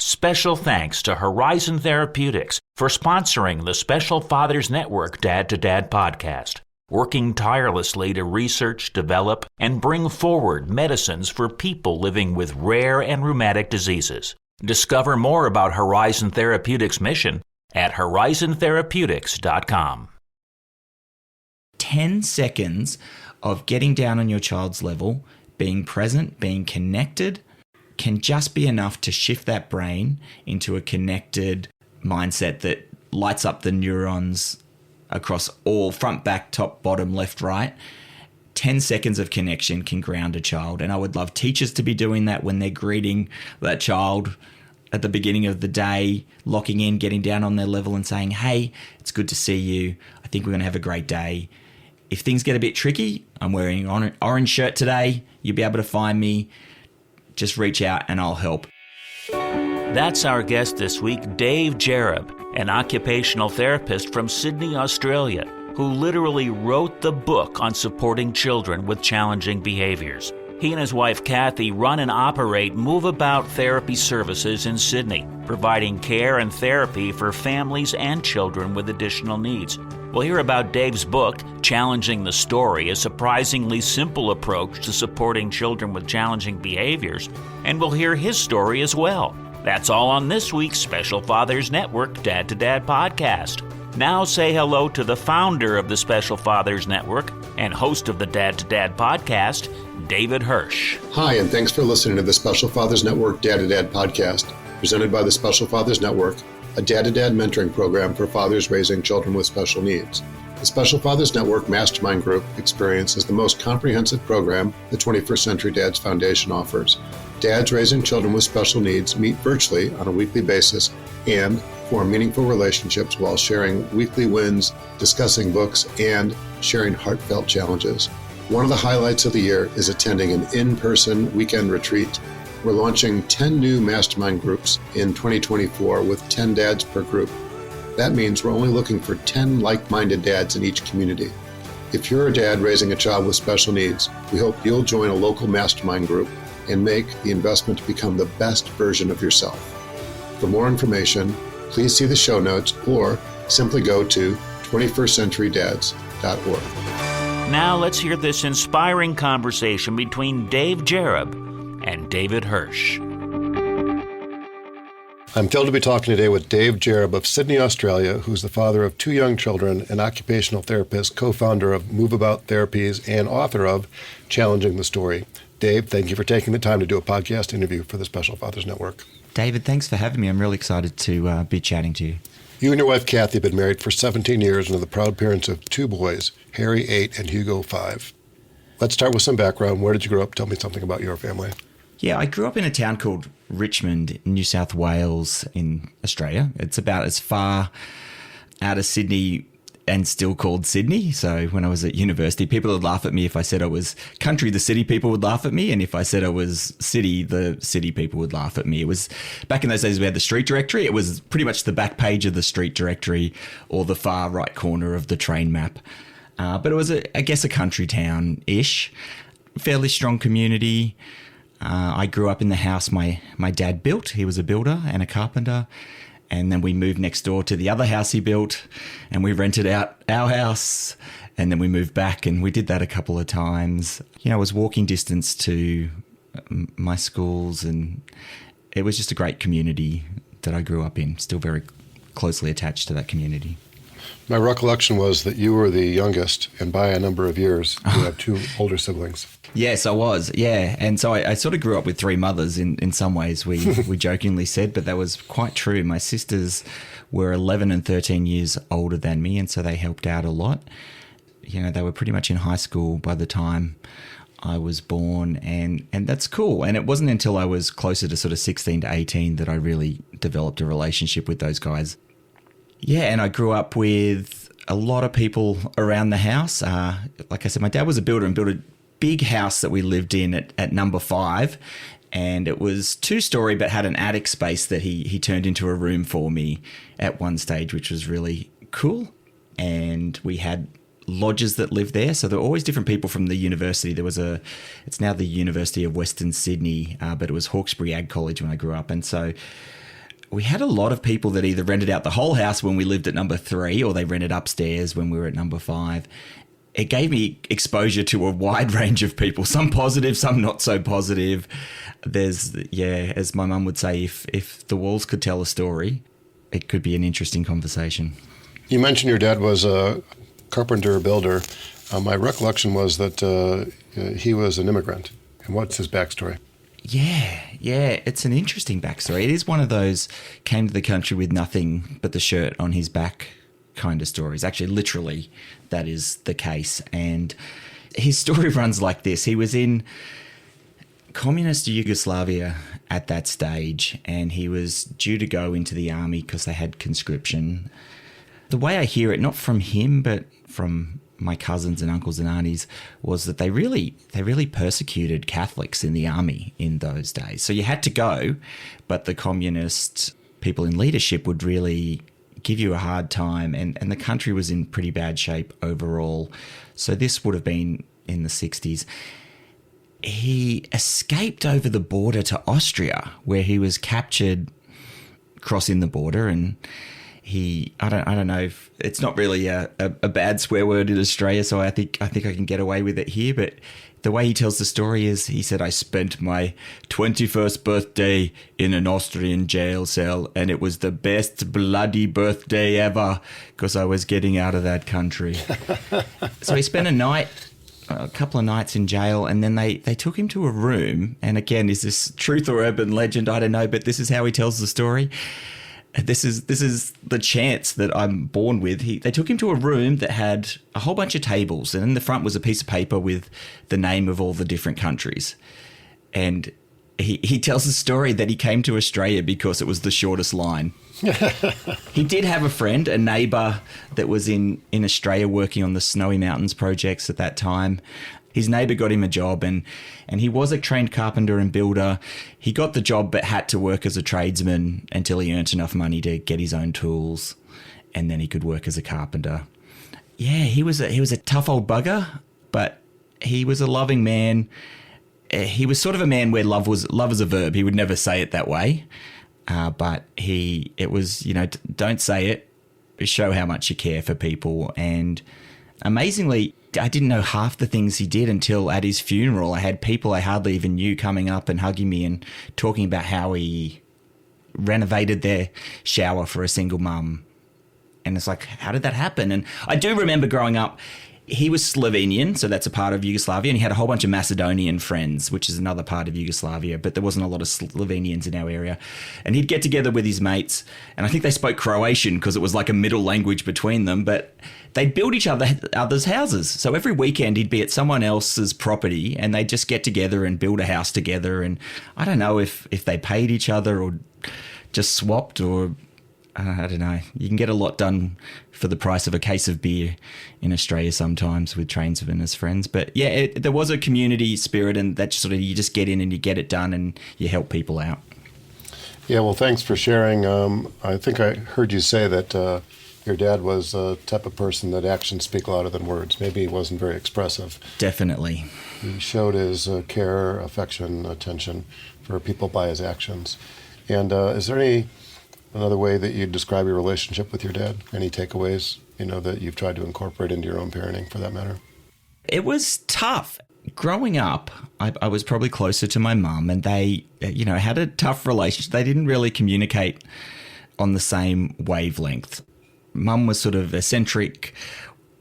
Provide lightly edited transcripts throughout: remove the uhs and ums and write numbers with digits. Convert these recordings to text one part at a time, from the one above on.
Special thanks to Horizon Therapeutics for sponsoring the Special Fathers Network Dad to Dad podcast, working tirelessly to research, develop, and bring forward medicines for people living with rare and rheumatic diseases. Discover more about Horizon Therapeutics' mission at horizontherapeutics.com. 10 seconds of getting down on your child's level, being present, being connected, can just be enough to shift that brain into a connected mindset that lights up the neurons across all front, back, top, bottom, left, right. 10 seconds of connection can ground a child. And I would love teachers to be doing that when they're greeting that child at the beginning of the day, locking in, getting down on their level and saying, hey, it's good to see you. I think we're going to have a great day. If things get a bit tricky, I'm wearing an orange shirt today. You'll be able to find me. Just reach out and I'll help. That's our guest this week, Dave Jereb, an occupational therapist from Sydney, Australia, who literally wrote the book on supporting children with challenging behaviors. He and his wife, Kathy, run and operate MoveAbout Therapy Services in Sydney, providing care and therapy for families and children with additional needs. We'll hear about Dave's book, Challenging the Story, a surprisingly simple approach to supporting children with challenging behaviors, and we'll hear his story as well. That's all on this week's Special Fathers Network Dad to Dad podcast. Now say hello to the founder of the Special Fathers Network and host of the Dad to Dad podcast, David Hirsch. Hi, and thanks for listening to the Special Fathers Network Dad to Dad podcast, presented by the Special Fathers Network, a Dad to Dad mentoring program for fathers raising children with special needs. The Special Fathers Network Mastermind Group experience is the most comprehensive program the 21st Century Dads Foundation offers. Dads raising children with special needs meet virtually on a weekly basis and form meaningful relationships while sharing weekly wins, discussing books, and sharing heartfelt challenges. One of the highlights of the year is attending an in-person weekend retreat. We're launching 10 new mastermind groups in 2024 with 10 dads per group. That means we're only looking for 10 like-minded dads in each community. If you're a dad raising a child with special needs, we hope you'll join a local mastermind group and make the investment to become the best version of yourself. For more information, please see the show notes or simply go to 21stcenturydads.org. Now let's hear this inspiring conversation between Dave Jereb and David Hirsch. I'm thrilled to be talking today with Dave Jereb of Sydney, Australia, who's the father of 2 young children, an occupational therapist, co-founder of MoveAbout Therapies, and author of Challenging the Story. Dave, thank you for taking the time to do a podcast interview for the Special Fathers Network. David, thanks for having me. I'm really excited to be chatting to you. You and your wife, Kathy, have been married for 17 years and are the proud parents of 2 boys, Harry, 8, and Hugo, 5. Let's start with some background. Where did you grow up? Tell me something about your family. Yeah, I grew up in a town called Richmond, New South Wales in Australia. It's about as far out of Sydney and still called Sydney. So when I was at university, people would laugh at me if I said I was country, the city people would laugh at me. And if I said I was city, the city people would laugh at me. It was back in those days we had the street directory. It was pretty much the back page of the street directory or the far right corner of the train map. But it was, I guess, a country town-ish, fairly strong community. I grew up in the house my dad built. He was a builder and a carpenter. And then we moved next door to the other house he built and we rented out our house. And then we moved back and we did that a couple of times. You know, it was walking distance to my schools and it was just a great community that I grew up in, still very closely attached to that community. My recollection was that you were the youngest, and by a number of years, you have 2 older siblings. Yes, I was, yeah. And so I sort of grew up with 3 mothers in some ways, we jokingly said, but that was quite true. My sisters were 11 and 13 years older than me, and so they helped out a lot. You know, they were pretty much in high school by the time I was born, and that's cool. And it wasn't until I was closer to sort of 16 to 18 that I really developed a relationship with those guys. Yeah, and I grew up with a lot of people around the house. Like I said, my dad was a builder and built a big house that we lived in at number 5. And it was 2-story, but had an attic space that he turned into a room for me at one stage, which was really cool. And we had lodges that lived there. So there were always different people from the university. It's now the University of Western Sydney, but it was Hawkesbury Ag College when I grew up. And so we had a lot of people that either rented out the whole house when we lived at number 3 or they rented upstairs when we were at number 5. It gave me exposure to a wide range of people, some positive, some not so positive. There's, as my mum would say, if the walls could tell a story, it could be an interesting conversation. You mentioned your dad was a carpenter builder. My recollection was that he was an immigrant. And what's his backstory? Yeah, it's an interesting backstory. It is one of those came to the country with nothing but the shirt on his back kind of stories. Actually, literally, that is the case. And his story runs like this. He was in communist Yugoslavia at that stage, and he was due to go into the army because they had conscription. The way I hear it, not from him, but from my cousins and uncles and aunties, was that they really persecuted Catholics in the army in those days. So you had to go, but the communist people in leadership would really give you a hard time, and the country was in pretty bad shape overall. So this would have been in the 60s. He escaped over the border to Austria, where he was captured crossing the border, and I don't know if it's not really a bad swear word in Australia, so I think I can get away with it here. But the way he tells the story is, he said, I spent my 21st birthday in an Austrian jail cell, and it was the best bloody birthday ever because I was getting out of that country. So he spent a couple of nights in jail, and then they took him to a room. And again, is this truth or urban legend? I don't know, but this is how he tells the story. This is the chance that I'm born with. They took him to a room that had a whole bunch of tables, and in the front was a piece of paper with the name of all the different countries. And he tells the story that he came to Australia because it was the shortest line. He did have a friend, a neighbour that was in Australia working on the Snowy Mountains projects at that time. His neighbour got him a job, and he was a trained carpenter and builder. He got the job but had to work as a tradesman until he earned enough money to get his own tools, and then he could work as a carpenter. Yeah, he was a tough old bugger, but he was a loving man. He was sort of a man where love is a verb. He would never say it that way, but it was, don't say it. Show how much you care for people. And amazingly, I didn't know half the things he did until at his funeral. I had people I hardly even knew coming up and hugging me and talking about how he renovated their shower for a single mum. And it's like, how did that happen? And I do remember growing up, he was Slovenian, so that's a part of Yugoslavia, and he had a whole bunch of Macedonian friends, which is another part of Yugoslavia, but there wasn't a lot of Slovenians in our area. And he'd get together with his mates, and I think they spoke Croatian because it was like a middle language between them, but they'd build each other's houses. So every weekend he'd be at someone else's property, and they'd just get together and build a house together. And I don't know if they paid each other or just swapped, or I don't know. You can get a lot done for the price of a case of beer in Australia sometimes with tradesmen as friends. But yeah, there was a community spirit, and that sort of, you just get in and you get it done and you help people out. Yeah, well, thanks for sharing. I think I heard you say that your dad was a type of person that actions speak louder than words. Maybe he wasn't very expressive. Definitely. He showed his care, affection, attention for people by his actions. And is there another way that you'd describe your relationship with your dad? Any takeaways, that you've tried to incorporate into your own parenting, for that matter? It was tough. Growing up, I was probably closer to my mum, and they, had a tough relationship. They didn't really communicate on the same wavelength. Mum was sort of eccentric,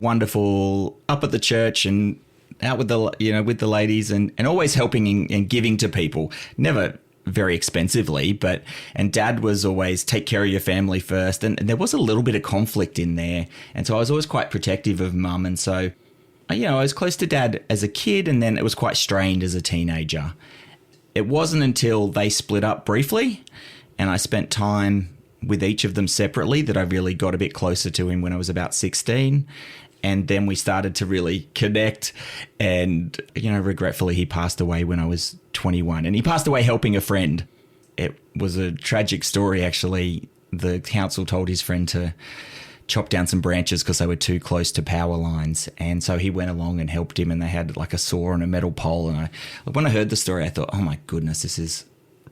wonderful, up at the church and out with with the ladies, and always helping and giving to people. Never very expensively, and Dad was always take care of your family first, and there was a little bit of conflict in there, and so I was always quite protective of Mum, and so I was close to Dad as a kid, and then it was quite strained as a teenager. It wasn't until they split up briefly and I spent time with each of them separately that I really got a bit closer to him when I was about 16. And then we started to really connect, and, regretfully, he passed away when I was 21, and he passed away helping a friend. It was a tragic story, actually. The council told his friend to chop down some branches because they were too close to power lines. And so he went along and helped him, and they had like a saw and a metal pole. And when I heard the story, I thought, oh my goodness, this is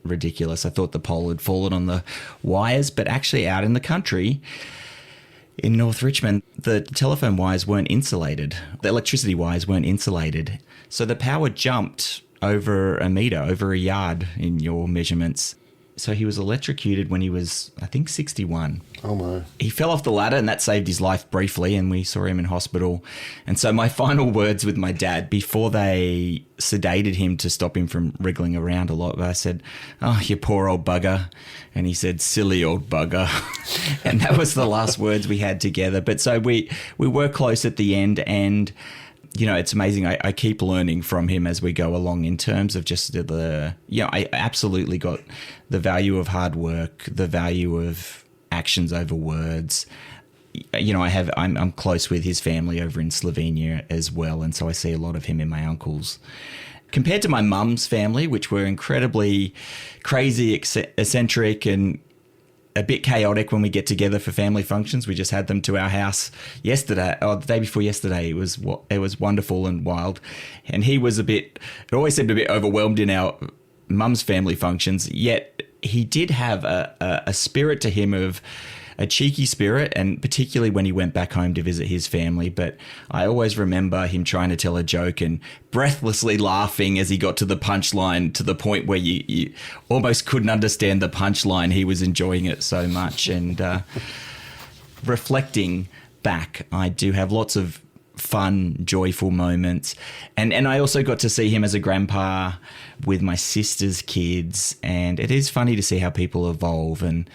ridiculous. I thought the pole had fallen on the wires, but actually out in the country in North Richmond, the telephone wires weren't insulated. The electricity wires weren't insulated. So the power jumped over a metre, over a yard in your measurements. So he was electrocuted when he was, I think, 61. Oh, my. He fell off the ladder and that saved his life briefly, and we saw him in hospital. And so my final words with my dad, before they sedated him to stop him from wriggling around a lot, I said, "Oh, you poor old bugger." And he said, "Silly old bugger." And that was the last words we had together. But so we were close at the end, and you know, it's amazing. I keep learning from him as we go along in terms of just I absolutely got the value of hard work, the value of actions over words. You know, I'm close with his family over in Slovenia as well. And so I see a lot of him in my uncles. Compared to my mum's family, which were incredibly crazy, eccentric, and a bit chaotic when we get together for family functions. We just had them to our house yesterday, or the day before yesterday. It was wonderful and wild. And he was it always seemed a bit overwhelmed in our mum's family functions, yet he did have a spirit to him of a cheeky spirit, and particularly when he went back home to visit his family. But I always remember him trying to tell a joke and breathlessly laughing as he got to the punchline, to the point where you almost couldn't understand the punchline. He was enjoying it so much. And reflecting back, I do have lots of fun, joyful moments. And I also got to see him as a grandpa with my sister's kids. And it is funny to see how people evolve, and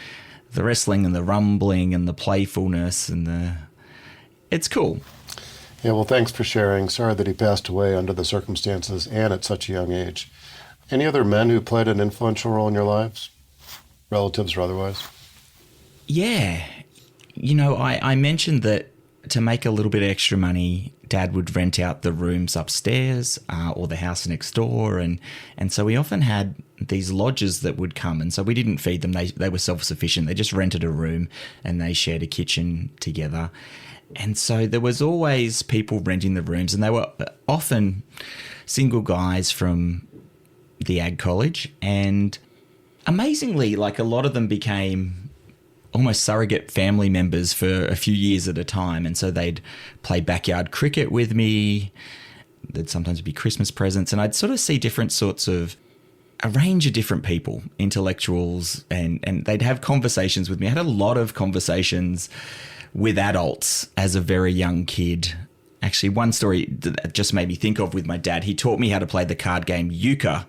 the wrestling and the rumbling and the playfulness and it's cool. Yeah, well, thanks for sharing. Sorry that he passed away under the circumstances and at such a young age. Any other men who played an influential role in your lives, relatives or otherwise? Yeah. You know, I mentioned that to make a little bit of extra money, Dad would rent out the rooms upstairs or the house next door. And so we often had these lodgers that would come. And so we didn't feed them. They were self-sufficient. They just rented a room and they shared a kitchen together. And so there was always people renting the rooms, and they were often single guys from the ag college. And amazingly, like, a lot of them became almost surrogate family members for a few years at a time. And so they'd play backyard cricket with me. There'd sometimes be Christmas presents, and I'd sort of see different sorts of a range of different people, intellectuals, and they'd have conversations with me. I had a lot of conversations with adults as a very young kid. Actually, one story that just made me think of with my dad, he taught me how to play the card game euchre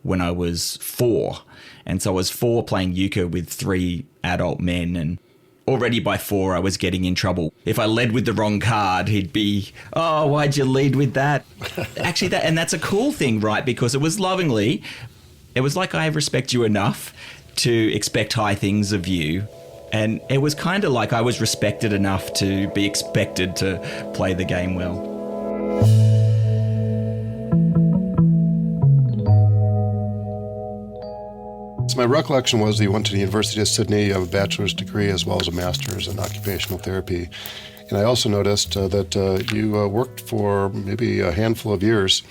when I was 4. And so I was 4 playing euchre with 3 adult men, and already by 4 I was getting in trouble. If I led with the wrong card, he'd be, "Oh, why'd you lead with that?" Actually, that's a cool thing, right? Because it was lovingly. It was like, I respect you enough to expect high things of you. And it was kind of like I was respected enough to be expected to play the game well. So my recollection was that you went to the University of Sydney, you have a bachelor's degree as well as a master's in occupational therapy. And I also noticed that you worked for maybe a handful of years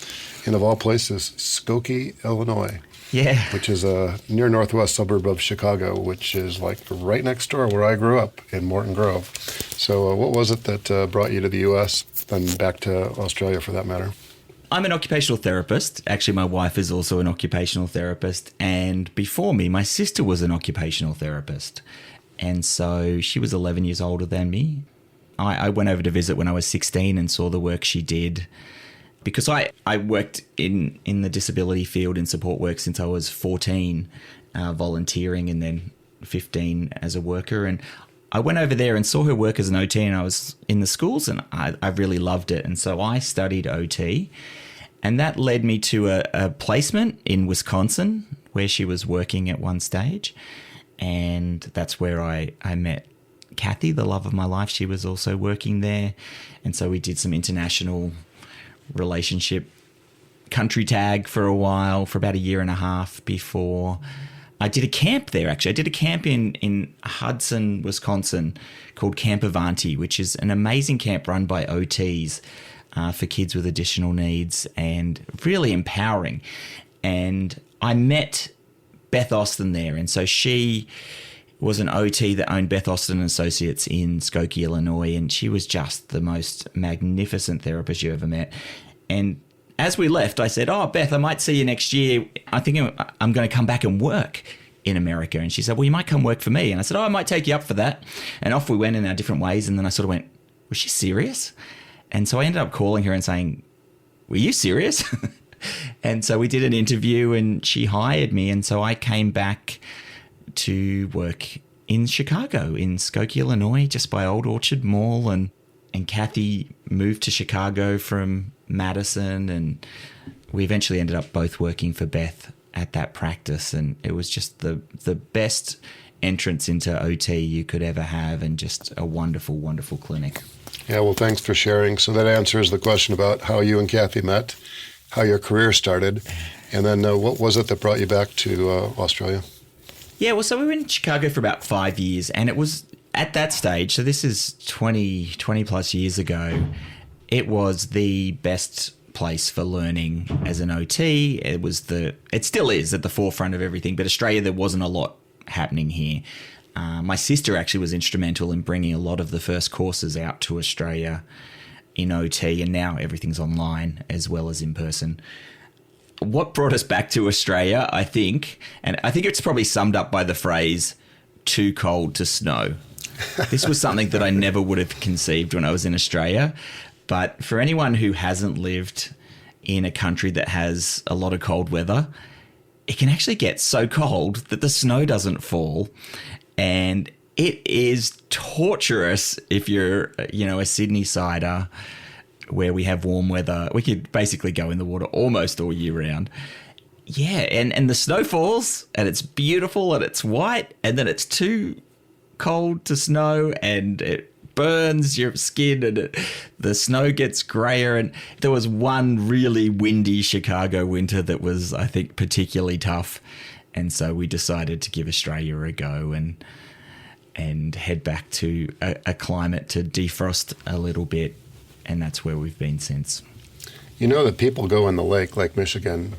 in, of all places, Skokie, Illinois. Yeah. Which is a near northwest suburb of Chicago, which is like right next door where I grew up in Morton Grove. So what was it that brought you to the U.S. and back to Australia for that matter? I'm an occupational therapist. Actually, my wife is also an occupational therapist. And before me, my sister was an occupational therapist. And so she was 11 years older than me. I went over to visit when I was 16 and saw the work she did. Because I worked in the disability field in support work since I was 14, volunteering, and then 15 as a worker. And I went over there and saw her work as an OT, and I was in the schools, and I really loved it. And so I studied OT, and that led me to a placement in Wisconsin where she was working at one stage. And that's where I met Kathy, the love of my life. She was also working there. And so we did some international relationship country tag for a while, for about a year and a half, before I did a camp there. Actually, I did a camp in Hudson, Wisconsin, called Camp Avanti, which is an amazing camp run by OTs for kids with additional needs, and really empowering. And I met Beth Austin there. And so she was an OT that owned Beth Austin Associates in Skokie, Illinois, and she was just the most magnificent therapist you ever met. And as we left, I said, "Oh, Beth, I might see you next year. I think I'm going to come back and work in America." And she said, "Well, you might come work for me." And I said, "Oh, I might take you up for that." And off we went in our different ways. And then I sort of went, was she serious? And so I ended up calling her and saying, "Were you serious?" And so we did an interview and she hired me. And so I came back to work in Chicago, in Skokie, Illinois, just by Old Orchard Mall. And Kathy moved to Chicago from Madison. And we eventually ended up both working for Beth at that practice. And it was just the best entrance into OT you could ever have, and just a wonderful, wonderful clinic. Yeah, well, thanks for sharing. So that answers the question about how you and Kathy met, how your career started, and then what was it that brought you back to Australia? Yeah, well, so we were in Chicago for about 5 years, and it was at that stage, so this is 20 plus years ago, it was the best place for learning as an OT. It still is at the forefront of everything, but Australia, there wasn't a lot happening here. My sister actually was instrumental in bringing a lot of the first courses out to Australia in OT, and now everything's online as well as in person. What brought us back to Australia, I think it's probably summed up by the phrase, "too cold to snow." This was something that I never would have conceived when I was in Australia. But for anyone who hasn't lived in a country that has a lot of cold weather, it can actually get so cold that the snow doesn't fall. And it is torturous if you're, a Sydney-sider where we have warm weather. We could basically go in the water almost all year round. Yeah, and the snow falls, and it's beautiful, and it's white, and then it's too cold to snow, and it burns your skin, and the snow gets grayer. And there was one really windy Chicago winter that was, I think, particularly tough. And so we decided to give Australia a go and head back to a climate to defrost a little bit. And that's where we've been since. You know that people go in the Lake Michigan,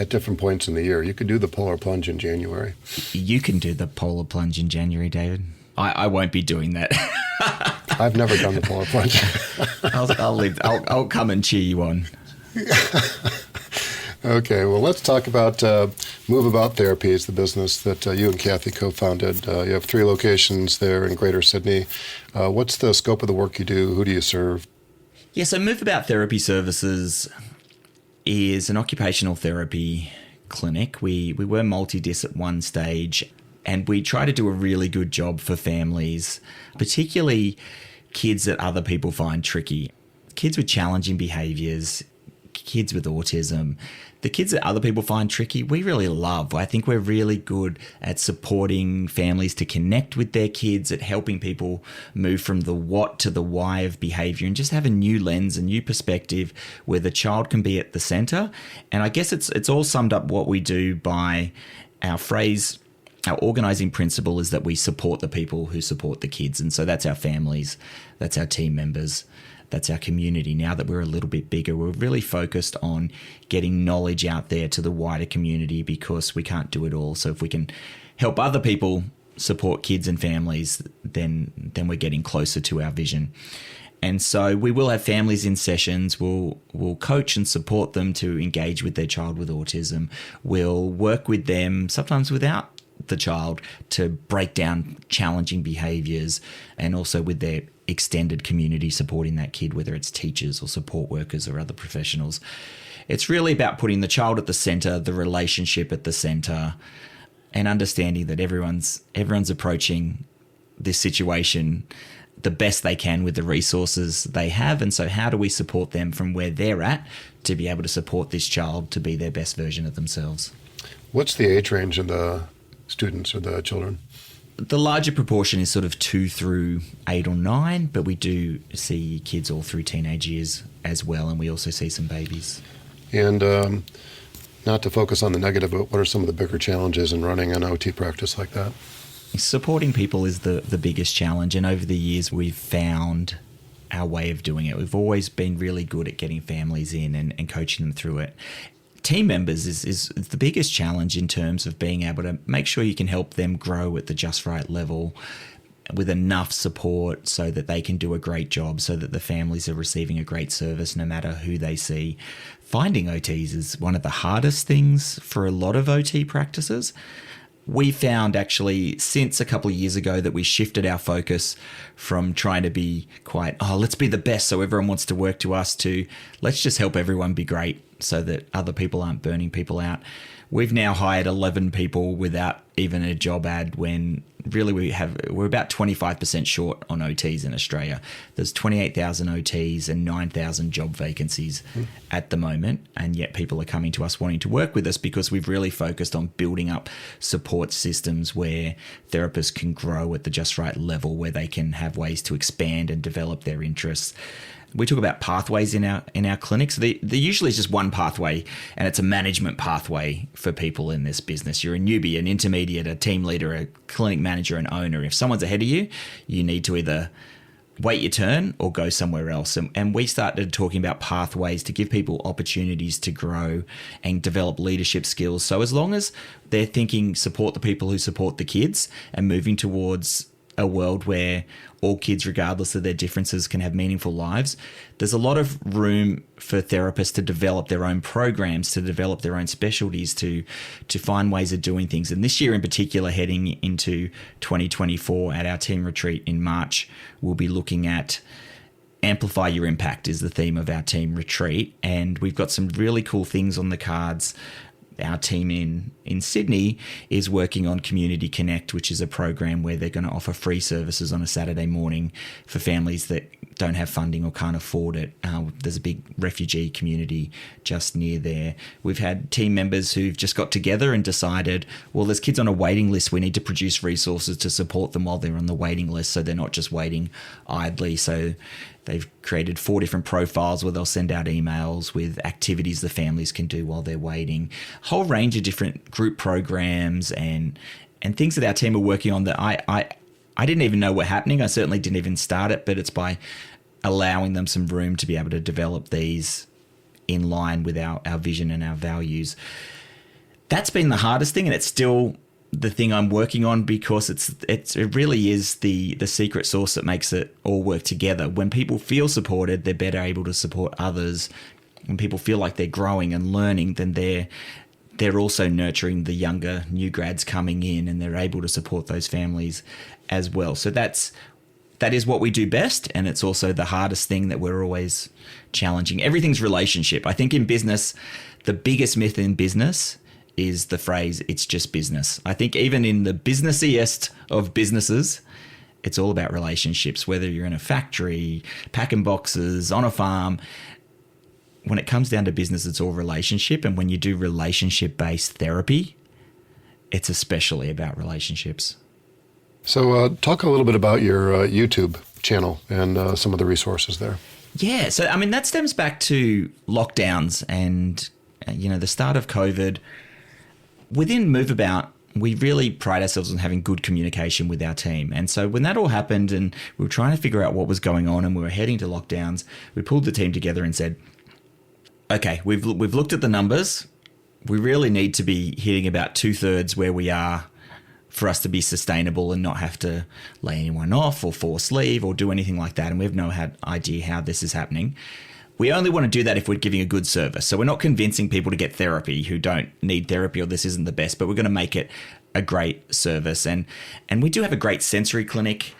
at different points in the year. You could do the polar plunge in January. You can do the polar plunge in January, David. I won't be doing that. I've never done the polar plunge. I'll come and cheer you on. Okay, well, let's talk about MoveAbout Therapy, is the business that you and Kathy co-founded. You have 3 locations there in Greater Sydney. What's the scope of the work you do? Who do you serve? Yeah, so MoveAbout Therapy Services is an occupational therapy clinic. We were multi-dis at one stage, and we try to do a really good job for families, particularly kids that other people find tricky. Kids with challenging behaviours, kids with autism, the kids that other people find tricky, we really love. I think we're really good at supporting families to connect with their kids, at helping people move from the what to the why of behaviour, and just have a new lens, a new perspective where the child can be at the centre. And I guess it's all summed up what we do by our phrase. Our organising principle is that we support the people who support the kids. And so that's our families, that's our team members, that's our community. Now that we're a little bit bigger, we're really focused on getting knowledge out there to the wider community, because we can't do it all. So if we can help other people support kids and families, then we're getting closer to our vision. And so we will have families in sessions. We'll coach and support them to engage with their child with autism. We'll work with them, sometimes without the child, to break down challenging behaviours, and also with their extended community supporting that kid, whether it's teachers or support workers or other professionals. It's really about putting the child at the centre, the relationship at the centre, and understanding that everyone's approaching this situation the best they can with the resources they have. And so how do we support them from where they're at to be able to support this child to be their best version of themselves? What's the age range of the students or the children? The larger proportion is sort of 2 through 8 or 9, but we do see kids all through teenage years as well, and we also see some babies. And not to focus on the negative, but what are some of the bigger challenges in running an OT practice like that? Supporting people is the biggest challenge, and over the years we've found our way of doing it. We've always been really good at getting families in and coaching them through it. team members is the biggest challenge in terms of being able to make sure you can help them grow at the just right level with enough support so that they can do a great job, so that the families are receiving a great service no matter who they see. Finding OTs is one of the hardest things for a lot of OT practices. We found actually since a couple of years ago that we shifted our focus from trying to be quite, let's be the best so everyone wants to work to us, to let's just help everyone be great so that other people aren't burning people out. We've now hired 11 people without even a job ad, when really we're about 25% short on OTs in Australia. There's 28,000 OTs and 9,000 job vacancies at the moment, and yet people are coming to us wanting to work with us because we've really focused on building up support systems where therapists can grow at the just right level, where they can have ways to expand and develop their interests. We talk about pathways in our clinics. There usually is just one pathway, and it's a management pathway for people in this business. You're a newbie, an intermediate, a team leader, a clinic manager, an owner. If someone's ahead of you, you need to either wait your turn or go somewhere else. And we started talking about pathways to give people opportunities to grow and develop leadership skills. So as long as they're thinking support the people who support the kids and moving towards a world where all kids, regardless of their differences, can have meaningful lives, there's a lot of room for therapists to develop their own programs, to develop their own specialties, to find ways of doing things. And this year in particular, heading into 2024 at our team retreat in March, we'll be looking at Amplify Your Impact is the theme of our team retreat. And we've got some really cool things on the cards. Our team in Sydney is working on Community Connect, which is a program where they're going to offer free services on a Saturday morning for families that don't have funding or can't afford it. There's a big refugee community just near there. We've had team members who've just got together and decided, well, there's kids on a waiting list. We need to produce resources to support them while they're on the waiting list, so they're not just waiting idly. So they've created 4 different profiles where they'll send out emails with activities the families can do while they're waiting. A whole range of different group programs and things that our team are working on that I didn't even know were happening. I certainly didn't even start it, but it's by allowing them some room to be able to develop these in line with our vision and our values. That's been the hardest thing, and it's still the thing I'm working on, because it really is the secret sauce that makes it all work together. When people feel supported, they're better able to support others. When people feel like they're growing and learning, then they're also nurturing the younger new grads coming in, and they're able to support those families as well. So that is what we do best, and it's also the hardest thing that we're always challenging. Everything's relationship. I think in business, the biggest myth in business is the phrase, it's just business. I think even in the businessiest of businesses, it's all about relationships, whether you're in a factory, packing boxes, on a farm. When it comes down to business, it's all relationship. And when you do relationship-based therapy, it's especially about relationships. So talk a little bit about your YouTube channel and some of the resources there. Yeah, so I mean, that stems back to lockdowns and, the start of COVID. Within MoveAbout, we really pride ourselves on having good communication with our team. And so when that all happened and we were trying to figure out what was going on and we were heading to lockdowns, we pulled the team together and said, okay, we've looked at the numbers. We really need to be hitting about 2/3 where we are for us to be sustainable and not have to lay anyone off or force leave or do anything like that. And we have no idea how this is happening. We only want to do that if we're giving a good service. So we're not convincing people to get therapy who don't need therapy or this isn't the best, but we're going to make it a great service. And we do have a great sensory clinic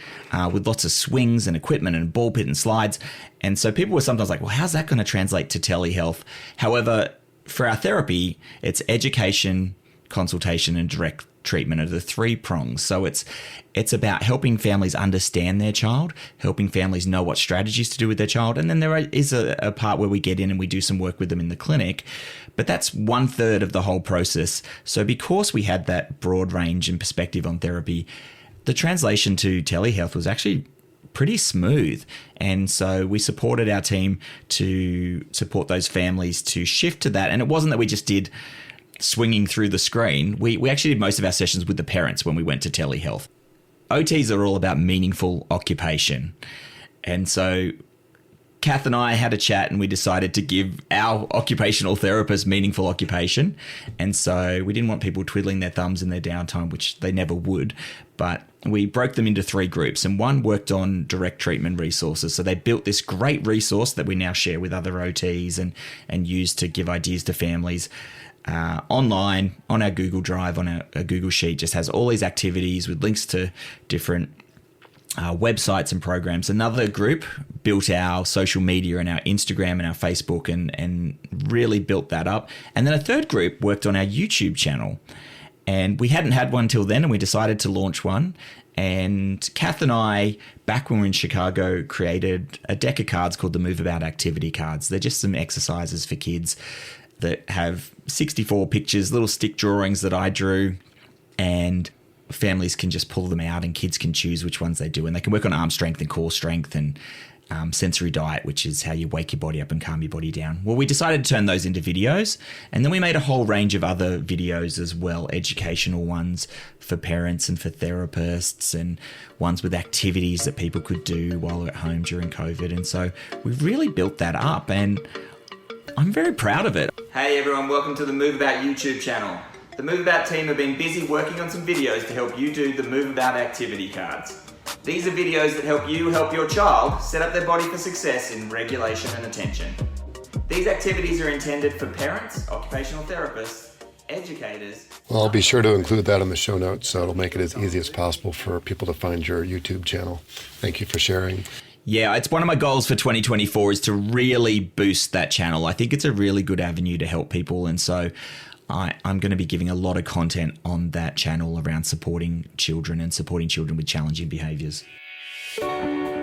with lots of swings and equipment and ball pit and slides. And so people were sometimes like, well, how's that going to translate to telehealth? However, for our therapy, it's education, consultation, and direct treatment are the 3 prongs. So it's about helping families understand their child, helping families know what strategies to do with their child. And then there is a part where we get in and we do some work with them in the clinic, but that's 1/3 of the whole process. So because we had that broad range and perspective on therapy, the translation to telehealth was actually pretty smooth. And so we supported our team to support those families to shift to that. And it wasn't that we just did swinging through the screen. We actually did most of our sessions with the parents when we went to telehealth. OTs are all about meaningful occupation. And so Kath and I had a chat and we decided to give our occupational therapist meaningful occupation. And so we didn't want people twiddling their thumbs in their downtime, which they never would. But we broke them into 3 groups, and one worked on direct treatment resources. So they built this great resource that we now share with other OTs and use to give ideas to families. Online, on our Google Drive, on a Google Sheet, just has all these activities with links to different websites and programs. Another group built our social media and our Instagram and our Facebook and really built that up. And then a third group worked on our YouTube channel. And we hadn't had one till then, and we decided to launch one. And Kath and I, back when we were in Chicago, created a deck of cards called the MoveAbout Activity Cards. They're just some exercises for kids that have 64 pictures, little stick drawings that I drew, and families can just pull them out and kids can choose which ones they do. And they can work on arm strength and core strength and sensory diet, which is how you wake your body up and calm your body down. Well, we decided to turn those into videos, and then we made a whole range of other videos as well, educational ones for parents and for therapists, and ones with activities that people could do while they're at home during COVID. And so we've really built that up, and I'm very proud of it. Hey everyone, welcome to the MoveAbout YouTube channel. The MoveAbout team have been busy working on some videos to help you do the MoveAbout activity cards. These are videos that help you help your child set up their body for success in regulation and attention. These activities are intended for parents, occupational therapists, educators. Well, I'll be sure to include that in the show notes, so it'll make it as easy as possible for people to find your YouTube channel. Thank you for sharing. Yeah, it's one of my goals for 2024 is to really boost that channel. I think it's a really good avenue to help people. And so I'm going to be giving a lot of content on that channel around supporting children and supporting children with challenging behaviours.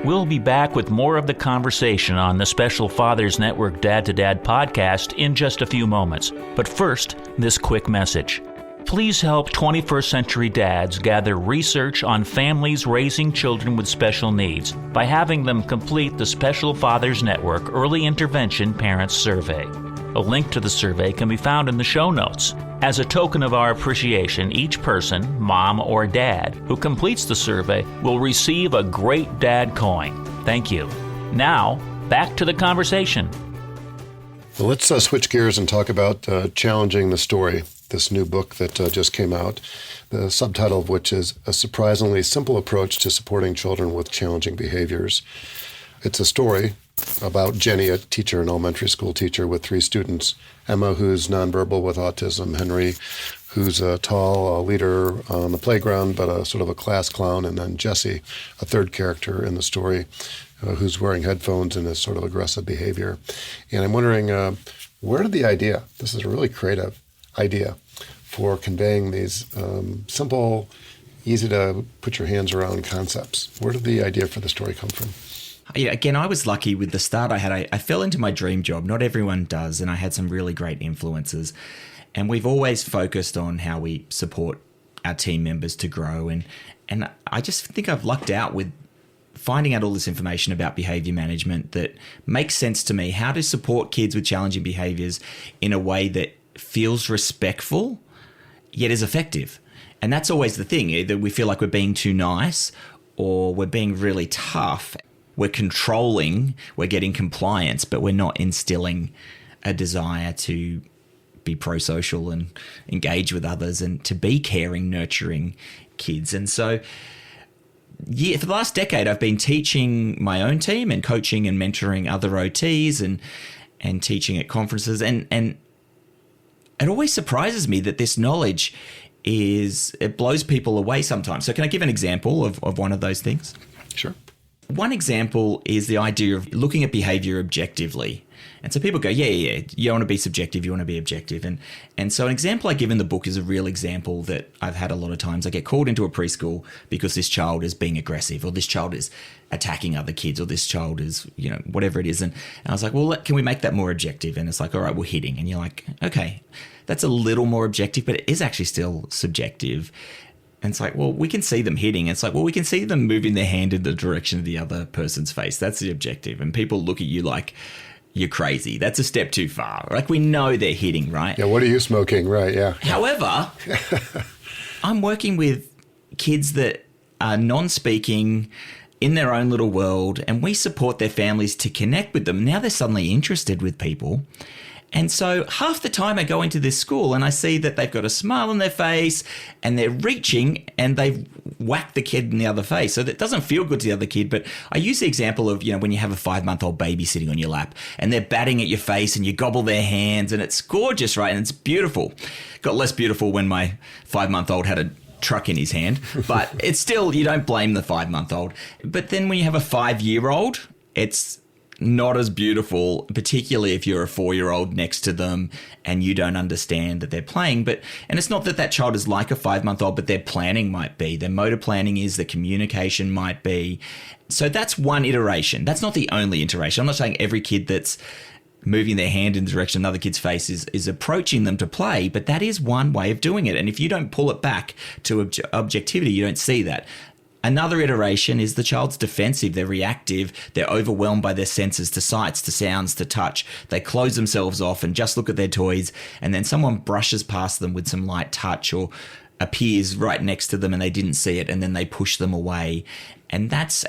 We'll be back with more of the conversation on the Special Fathers Network Dad to Dad podcast in just a few moments. But first, this quick message. Please help 21st century dads gather research on families raising children with special needs by having them complete the Special Fathers Network Early Intervention Parents Survey. A link to the survey can be found in the show notes. As a token of our appreciation, each person, mom or dad, who completes the survey will receive a Great Dad coin. Thank you. Now, back to the conversation. Well, let's switch gears and talk about Challenging the Story, this new book that just came out, the subtitle of which is A Surprisingly Simple Approach to Supporting Children with Challenging Behaviors. It's a story about Jenny, a teacher, an elementary school teacher with 3 students, Emma, who's nonverbal with autism, Henry, who's a tall leader on the playground, but a sort of a class clown, and then Jesse, a third character in the story, who's wearing headphones and has sort of aggressive behavior. And I'm wondering, where did the idea, this is a really creative idea, for conveying these simple, easy to put your hands around concepts. Where did the idea for the story come from? Yeah, again, I was lucky with the start I had. I fell into my dream job. Not everyone does, and I had some really great influences. And we've always focused on how we support our team members to grow. And I just think I've lucked out with finding out all this information about behavior management that makes sense to me. How to support kids with challenging behaviors in a way that feels respectful, yet is effective. And that's always the thing, either we feel like we're being too nice or we're being really tough. We're controlling, we're getting compliance, but we're not instilling a desire to be pro-social and engage with others and to be caring, nurturing kids. And so, yeah, for the last decade, I've been teaching my own team and coaching and mentoring other OTs and teaching at conferences. And it always surprises me that this knowledge it blows people away sometimes. So can I give an example of one of those things? Sure. One example is the idea of looking at behavior objectively. And so people go, yeah, you want to be subjective, you want to be objective. And so an example I give in the book is a real example that I've had a lot of times. I get called into a preschool because this child is being aggressive, or this child is attacking other kids, or this child is, whatever it is. And I was like, well, can we make that more objective? And it's like, all right, we're hitting. And you're like, okay, that's a little more objective, but it is actually still subjective. And it's like, well, we can see them hitting. It's like, well, we can see them moving their hand in the direction of the other person's face. That's the objective. And people look at you like you're crazy. That's a step too far. Like, we know they're hitting, right? Yeah, what are you smoking? Right, yeah. However, I'm working with kids that are non-speaking, in their own little world, and we support their families to connect with them. Now they're suddenly interested with people. And so half the time I go into this school and I see that they've got a smile on their face and they're reaching and they've whacked the kid in the other face. So that doesn't feel good to the other kid. But I use the example of, when you have a 5-month-old baby sitting on your lap and they're batting at your face and you gobble their hands and it's gorgeous, right? And it's beautiful. Got less beautiful when my 5-month-old had a truck in his hand, but it's still, you don't blame the 5-month-old. But then when you have a 5-year-old, it's not as beautiful, particularly if you're a 4-year-old next to them and you don't understand that they're playing. And it's not that that child is like a 5-month-old, but their planning might be, their motor planning is, the communication might be. So that's one iteration. That's not the only iteration. I'm not saying every kid that's moving their hand in the direction of another kid's face is approaching them to play, but that is one way of doing it. And if you don't pull it back to objectivity, you don't see that. Another iteration is the child's defensive, they're reactive, they're overwhelmed by their senses, to sights, to sounds, to touch. They close themselves off and just look at their toys, and then someone brushes past them with some light touch or appears right next to them and they didn't see it, and then they push them away. And that's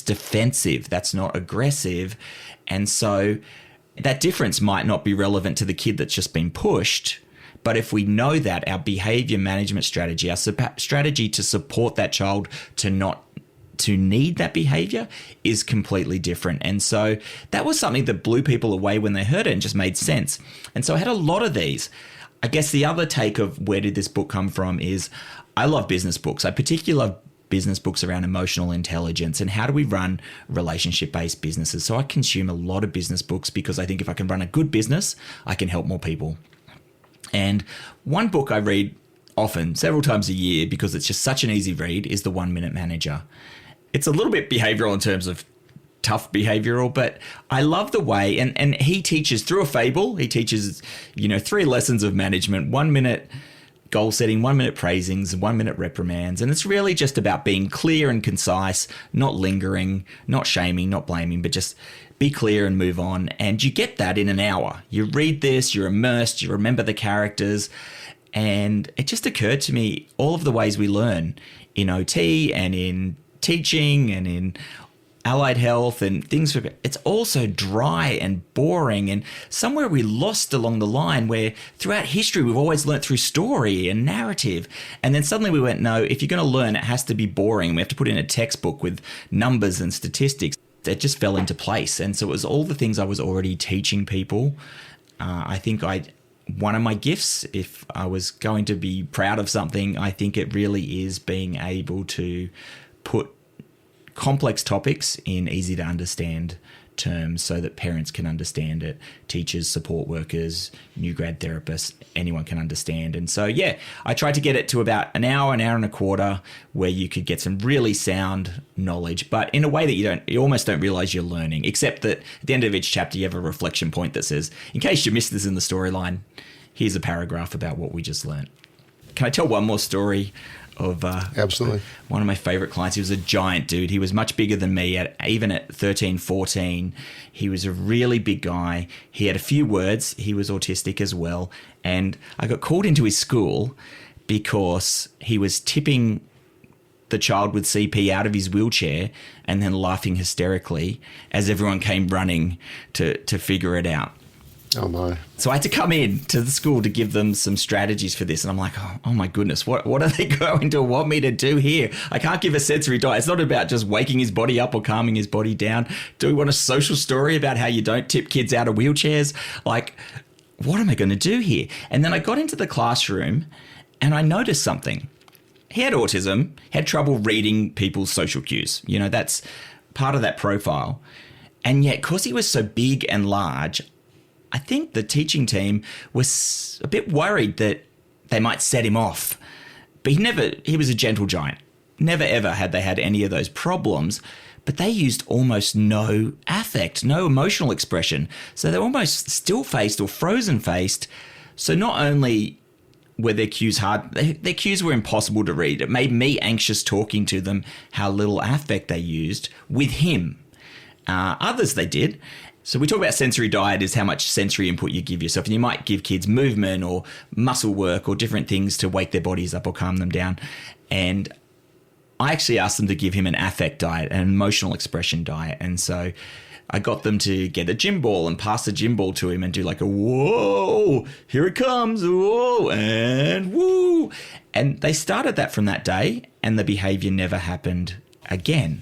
defensive, that's not aggressive. And so that difference might not be relevant to the kid that's just been pushed. But if we know that, our behavior management strategy, our strategy to support that child to need that behavior is completely different. And so that was something that blew people away when they heard it and just made sense. And so I had a lot of these. I guess the other take of where did this book come from is I love business books. I particularly love business books around emotional intelligence and how do we run relationship-based businesses. So I consume a lot of business books because I think if I can run a good business, I can help more people. And one book I read often, several times a year, because it's just such an easy read, is The 1 Minute Manager. It's a little bit behavioral in terms of tough behavioral, but I love the way, and he teaches through a fable, he teaches, 3 lessons of management: 1 minute goal setting, 1 minute praisings, 1 minute reprimands. And it's really just about being clear and concise, not lingering, not shaming, not blaming, but just be clear and move on. And you get that in an hour. You read this, you're immersed, you remember the characters. And it just occurred to me all of the ways we learn in OT and in teaching and in allied health and things. It's all so dry and boring. And somewhere we lost along the line where throughout history, we've always learnt through story and narrative. And then suddenly we went, no, if you're going to learn, it has to be boring. We have to put in a textbook with numbers and statistics. It just fell into place. And so it was all the things I was already teaching people. I think one of my gifts, if I was going to be proud of something, I think it really is being able to put complex topics in easy to understand terms so that parents can understand it, teachers, support workers, new grad therapists, anyone can understand. And so, I tried to get it to about an hour and a quarter where you could get some really sound knowledge, but in a way that you almost don't realize you're learning, except that at the end of each chapter, you have a reflection point that says, in case you missed this in the storyline, here's a paragraph about what we just learned. Can I tell one more story of Absolutely. One of my favorite clients? He was a giant dude. He was much bigger than me, even at 13, 14. He was a really big guy. He had a few words. He was autistic as well. And I got called into his school because he was tipping the child with CP out of his wheelchair and then laughing hysterically as everyone came running to figure it out. Oh my. So I had to come in to the school to give them some strategies for this. And I'm like, oh my goodness, what are they going to want me to do here? I can't give a sensory diet. It's not about just waking his body up or calming his body down. Do we want a social story about how you don't tip kids out of wheelchairs? Like, what am I going to do here? And then I got into the classroom and I noticed something. He had autism, had trouble reading people's social cues. That's part of that profile. And yet, because he was so big and large, I think the teaching team was a bit worried that they might set him off. But he was a gentle giant. Never ever had they had any of those problems, but they used almost no affect, no emotional expression. So they're almost still-faced or frozen-faced. So not only were their cues hard, their cues were impossible to read. It made me anxious talking to them how little affect they used with him. Others they did. So we talk about sensory diet is how much sensory input you give yourself. And you might give kids movement or muscle work or different things to wake their bodies up or calm them down. And I actually asked them to give him an affect diet, an emotional expression diet. And so I got them to get a gym ball and pass the gym ball to him and do like a whoa, here it comes, whoa, and woo. And they started that from that day, and the behavior never happened again.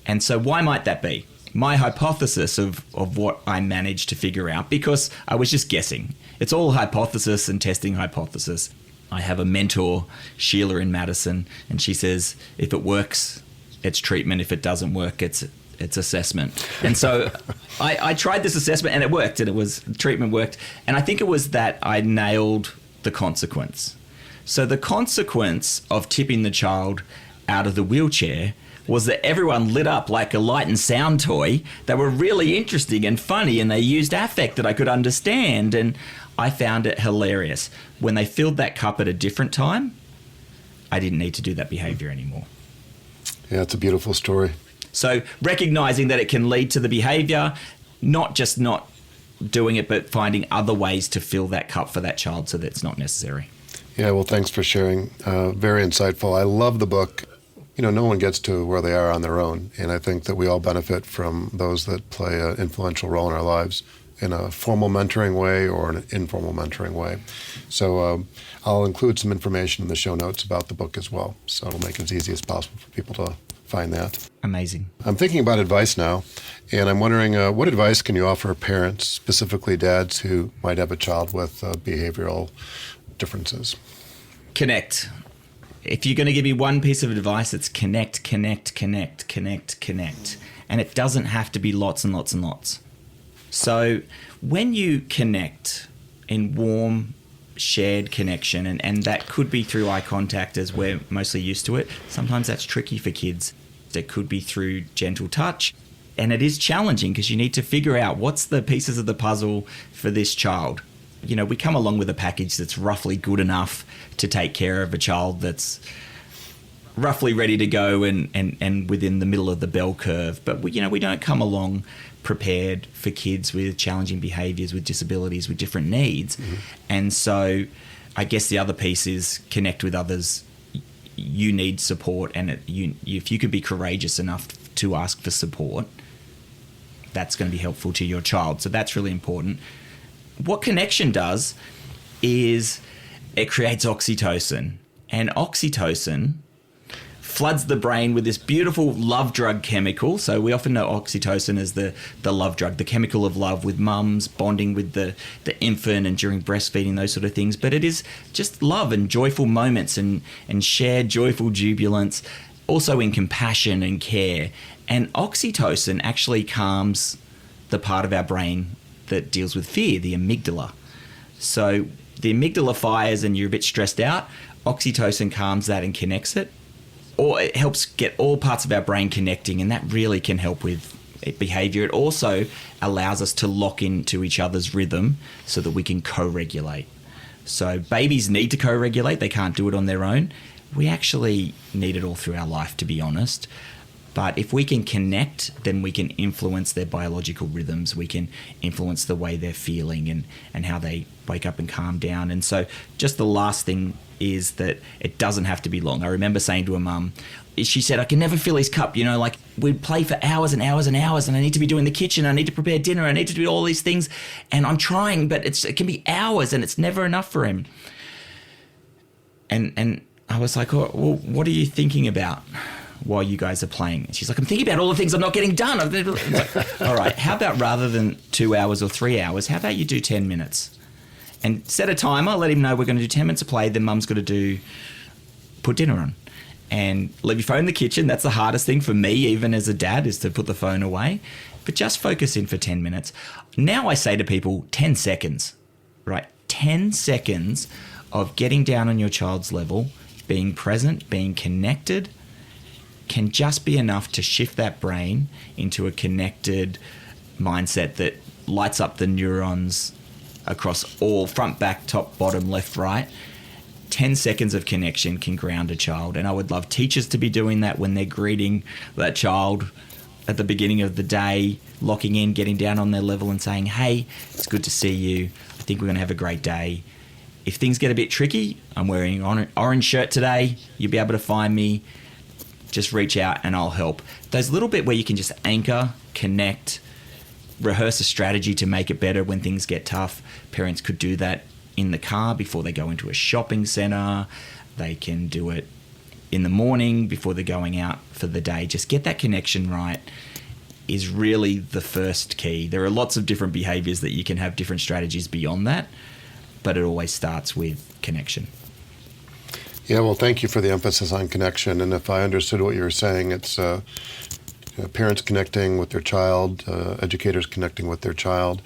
And so why might that be? My hypothesis of what I managed to figure out, because I was just guessing. It's all hypothesis and testing hypothesis. I have a mentor, Sheila in Madison, and she says, if it works, it's treatment. If it doesn't work, it's assessment. And so I tried this assessment and it worked, and treatment worked. And I think it was that I nailed the consequence. So the consequence of tipping the child out of the wheelchair was that everyone lit up like a light and sound toy. They were really interesting and funny, and they used affect that I could understand, and I found it hilarious. When they filled that cup at a different time, I didn't need to do that behavior anymore. Yeah, it's a beautiful story. So recognizing that it can lead to the behavior, not just not doing it, but finding other ways to fill that cup for that child so that it's not necessary. Yeah, well, thanks for sharing. Very insightful. I love the book. You know, no one gets to where they are on their own, and I think that we all benefit from those that play an influential role in our lives in a formal mentoring way or an informal mentoring way. So I'll include some information in the show notes about the book as well, so it'll make it as easy as possible for people to find that. Amazing. I'm thinking about advice now, and I'm wondering what advice can you offer parents, specifically dads who might have a child with behavioral differences? Connect. If you're going to give me one piece of advice, it's connect, connect, connect, connect, connect. And it doesn't have to be lots and lots and lots. So when you connect in warm, shared connection, and that could be through eye contact as we're mostly used to it. Sometimes that's tricky for kids. It could be through gentle touch. And it is challenging because you need to figure out what's the pieces of the puzzle for this child. You know, we come along with a package that's roughly good enough to take care of a child that's roughly ready to go and within the middle of the bell curve. But, we don't come along prepared for kids with challenging behaviours, with disabilities, with different needs. Mm-hmm. And so I guess the other piece is connect with others. You need support, and if you can be courageous enough to ask for support, that's going to be helpful to your child. So that's really important. What connection does is it creates oxytocin, and oxytocin floods the brain with this beautiful love drug chemical. So we often know oxytocin as the love drug, the chemical of love, with mums bonding with the infant and during breastfeeding, those sort of things. But it is just love and joyful moments and shared joyful jubilance, also in compassion and care. And oxytocin actually calms the part of our brain that deals with fear, the amygdala. So the amygdala fires and you're a bit stressed out, oxytocin calms that and connects it. Or it helps get all parts of our brain connecting, and that really can help with behavior. It also allows us to lock into each other's rhythm so that we can co-regulate. So babies need to co-regulate. They can't do it on their own. We actually need it all through our life, to be honest. But if we can connect, then we can influence their biological rhythms. We can influence the way they're feeling and how they wake up and calm down. And so just the last thing is that it doesn't have to be long. I remember saying to a mum, she said, I can never fill his cup. Like we'd play for hours and hours and hours, and I need to be doing the kitchen. I need to prepare dinner. I need to do all these things. And I'm trying, but it can be hours and it's never enough for him. And I was like, oh, well, what are you thinking about while you guys are playing? And she's like, I'm thinking about all the things I'm not getting done. I'm like, all right, how about rather than 2 hours or 3 hours, how about you do 10 minutes? And set a timer, let him know we're going to do 10 minutes of play, then mum's got to put dinner on. And leave your phone in the kitchen. That's the hardest thing for me, even as a dad, is to put the phone away. But just focus in for 10 minutes. Now I say to people, 10 seconds, right? 10 seconds of getting down on your child's level, being present, being connected, can just be enough to shift that brain into a connected mindset that lights up the neurons across all front, back, top, bottom, left, right. 10 seconds of connection can ground a child. And I would love teachers to be doing that when they're greeting that child at the beginning of the day, locking in, getting down on their level and saying, hey, it's good to see you. I think we're going to have a great day. If things get a bit tricky, I'm wearing an orange shirt today. You'll be able to find me. just reach out and I'll help. Those little bit where you can just anchor, connect, rehearse a strategy to make it better when things get tough. Parents could do that in the car before they go into a shopping centre. They can do it in the morning before they're going out for the day. Just get that connection right is really the first key. There are lots of different behaviours that you can have different strategies beyond that, but it always starts with connection. Yeah, well, thank you for the emphasis on connection. And if I understood what you were saying, it's parents connecting with their child, educators connecting with their child,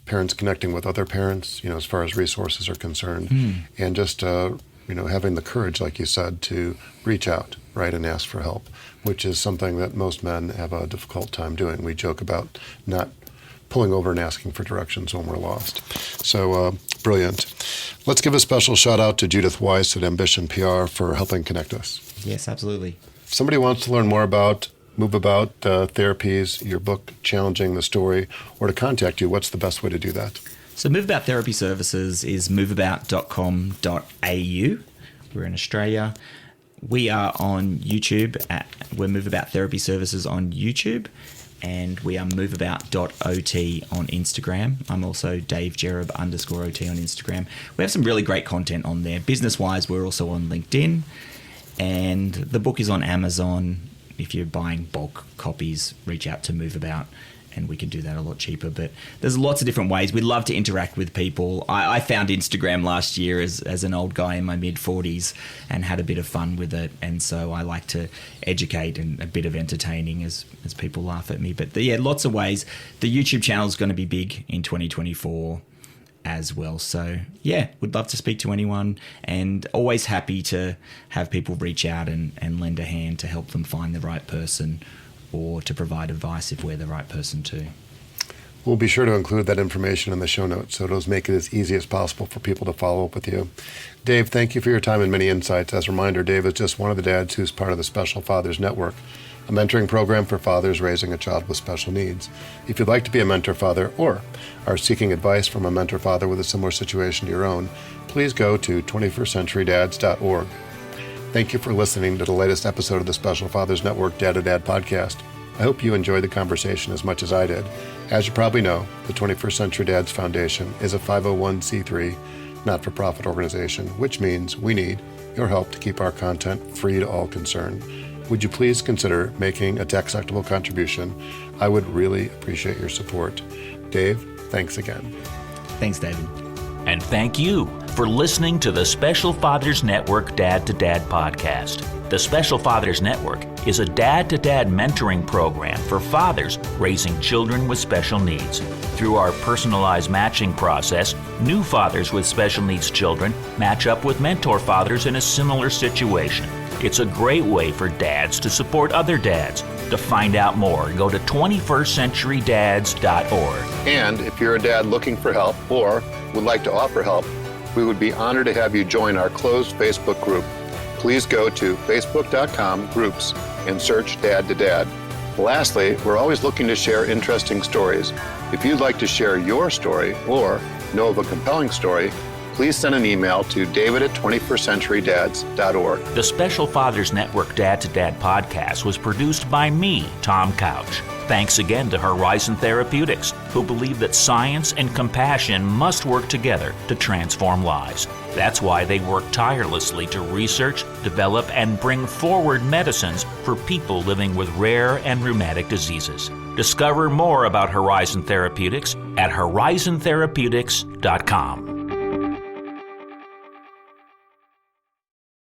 parents connecting with other parents, as far as resources are concerned, and just having the courage, like you said, to reach out, right, and ask for help, which is something that most men have a difficult time doing. We joke about not pulling over and asking for directions when we're lost. So brilliant. Let's give a special shout out to Judith Weiss at Ambition PR for helping connect us. Yes, absolutely. If somebody wants to learn more about MoveAbout Therapies, your book, Challenging the Story, or to contact you, what's the best way to do that? So MoveAbout Therapy Services is moveabout.com.au. We're in Australia. We are on YouTube. We're MoveAbout Therapy Services on YouTube. And we are moveabout.ot on Instagram. I'm also Dave Jereb _OT on Instagram. We have some really great content on there. Business-wise, we're also on LinkedIn. And the book is on Amazon. If you're buying bulk copies, reach out to MoveAbout, and we can do that a lot cheaper. But there's lots of different ways. We'd love to interact with people. I found Instagram last year as an old guy in my mid-40s and had a bit of fun with it. And so I like to educate and a bit of entertaining as people laugh at me. But lots of ways. The YouTube channel is going to be big in 2024 as well. So would love to speak to anyone, and always happy to have people reach out and lend a hand to help them find the right person, or to provide advice if we're the right person too. We'll be sure to include that information in the show notes, so it'll make it as easy as possible for people to follow up with you. Dave, thank you for your time and many insights. As a reminder, Dave is just one of the dads who's part of the Special Fathers Network, a mentoring program for fathers raising a child with special needs. If you'd like to be a mentor father or are seeking advice from a mentor father with a similar situation to your own, please go to 21stcenturydads.org. Thank you for listening to the latest episode of the Special Fathers Network Dad to Dad podcast. I hope you enjoyed the conversation as much as I did. As you probably know, the 21st Century Dads Foundation is a 501c3 not-for-profit organization, which means we need your help to keep our content free to all concerned. Would you please consider making a tax-deductible contribution? I would really appreciate your support. Dave, thanks again. Thanks, David. And thank you for listening to the Special Fathers Network Dad to Dad podcast. The Special Fathers Network is a dad-to-dad mentoring program for fathers raising children with special needs. Through our personalized matching process, new fathers with special needs children match up with mentor fathers in a similar situation. It's a great way for dads to support other dads. To find out more, go to 21stcenturydads.org. And if you're a dad looking for help or would like to offer help, we would be honored to have you join our closed Facebook group. Please go to facebook.com/groups and search Dad to Dad. Lastly, we're always looking to share interesting stories. If you'd like to share your story or know of a compelling story, please send an email to david@21stcenturydads.org. The Special Fathers Network Dad to Dad podcast was produced by me, Tom Couch. Thanks again to Horizon Therapeutics, who believe that science and compassion must work together to transform lives. That's why they work tirelessly to research, develop, and bring forward medicines for people living with rare and rheumatic diseases. Discover more about Horizon Therapeutics at horizontherapeutics.com.